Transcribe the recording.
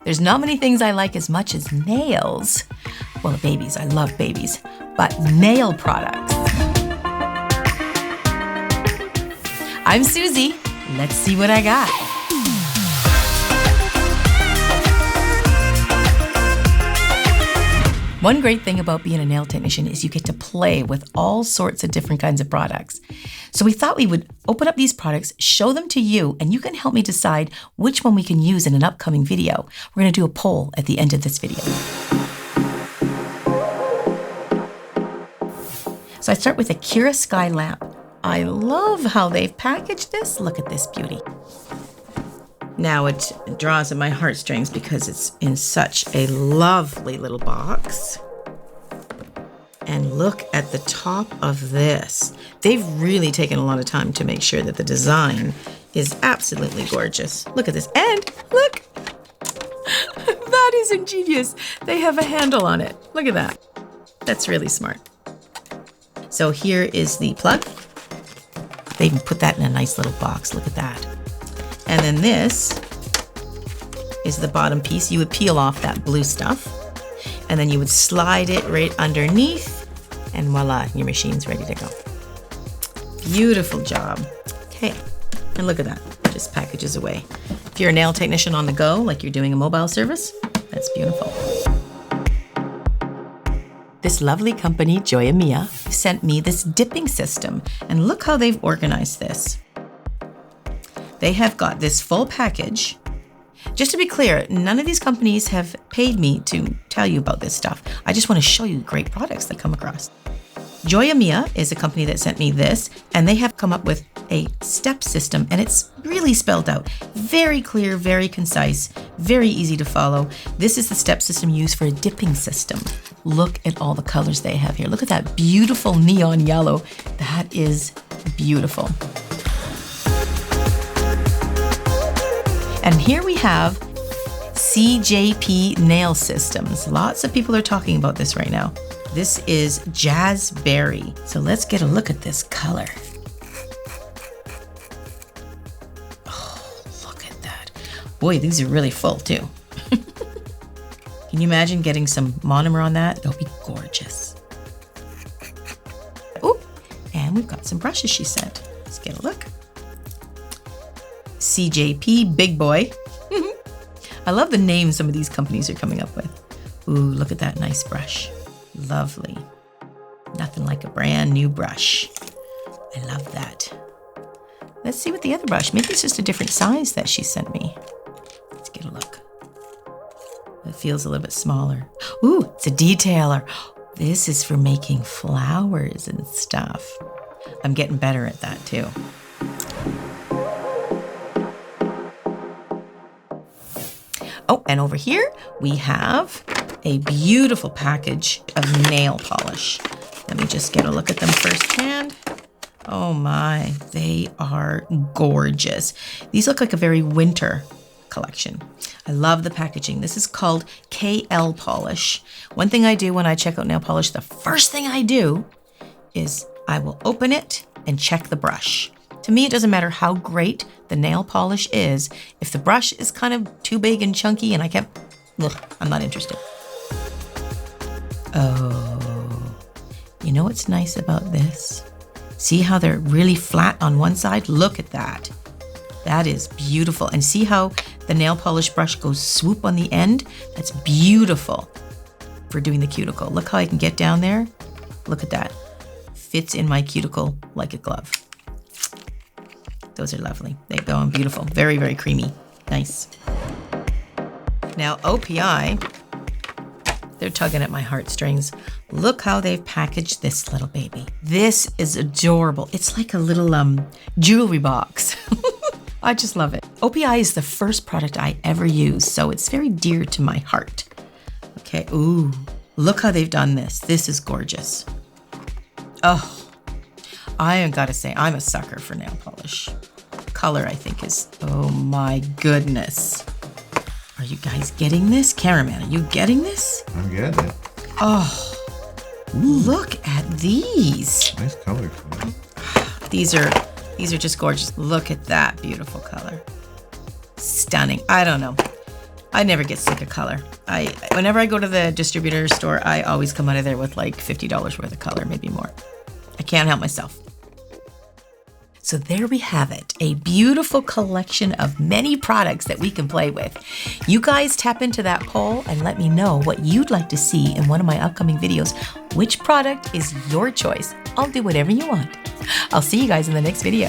There's not many things I like as much as nails. Well, babies, I love babies, but nail products. I'm Suzie. Let's see what I got. One great thing about being a nail technician is you get to play with all sorts of different kinds of products. So we thought we would open up these products, show them to you, and you can help me decide which one we can use in an upcoming video. We're going to do a poll at the end of this video. So I start with a Kiara Sky lamp. I love how they've packaged this. Look at this beauty. Now it draws at my heartstrings because it's in such a lovely little box. And look at the top of this. They've really taken a lot of time to make sure that the design is absolutely gorgeous. Look at this. And look, that is ingenious. They have a handle on it. Look at that. That's really smart. So here is the plug. They even put that in a nice little box. Look at that. And then this is the bottom piece. You would peel off that blue stuff, and then you would slide it right underneath, and voila, your machine's ready to go. Beautiful job. Okay, and look at that. It just packages away. If you're a nail technician on the go, like you're doing a mobile service, that's beautiful. This lovely company, Joya, sent me this dipping system, and look how they've organized this. They have got this full package. Just to be clear, none of these companies have paid me to tell you about this stuff. I just want to show you great products that come across. Joya is a company that sent me this, and they have come up with a step system, and it's really spelled out. Very clear, very concise, very easy to follow. This is the step system used for a dipping system. Look at all the colors they have here. Look at that beautiful neon yellow. That is beautiful. And here we have CJP Nail Systems. Lots of people are talking about this right now. This is Jazzberry. So let's get a look at this color. Oh, look at that. Boy, these are really full too. Can you imagine getting some monomer on that? It'll be gorgeous. Oh, and we've got some brushes she sent. Let's get a look. CJP, big boy. I love the names some of these companies are coming up with. Ooh, look at that nice brush. Lovely. Nothing like a brand new brush. I love that. Let's see what the other brush, maybe it's just a different size that she sent me. Let's get a look. It feels a little bit smaller. Ooh, it's a detailer. This is for making flowers and stuff. I'm getting better at that too. Oh, and over here we have a beautiful package of nail polish. Let me just get a look at them firsthand. Oh my, they are gorgeous. These look like a very winter collection. I love the packaging. This is called KL polish. One thing I do when I check out nail polish, the first thing I do is I will open it and check the brush. To me, it doesn't matter how great the nail polish is. If the brush is kind of too big and chunky and I'm not interested. Oh, you know what's nice about this? See how they're really flat on one side? Look at that. That is beautiful. And see how the nail polish brush goes swoop on the end? That's beautiful for doing the cuticle. Look how I can get down there. Look at that. Fits in my cuticle like a glove. Those are lovely. They go on beautiful. Very, very creamy. Nice. Now OPI, they're tugging at my heartstrings. Look how they've packaged this little baby. This is adorable. It's like a little jewelry box. I just love it. OPI is the first product I ever used, so it's very dear to my heart. Okay, ooh, look how they've done this. This is gorgeous. Oh, I gotta say, I'm a sucker for nail polish. Color, I think, is, oh my goodness. Are you guys getting this? Cameraman, are you getting this? I'm getting it. Oh, ooh. Look at these. Nice color. These are just gorgeous. Look at that beautiful color. Stunning. I don't know. I never get sick of color. Whenever I go to the distributor store, I always come out of there with like $50 worth of color, maybe more. I can't help myself. So there we have it, a beautiful collection of many products that we can play with. You guys tap into that poll and let me know what you'd like to see in one of my upcoming videos. Which product is your choice? I'll do whatever you want. I'll see you guys in the next video.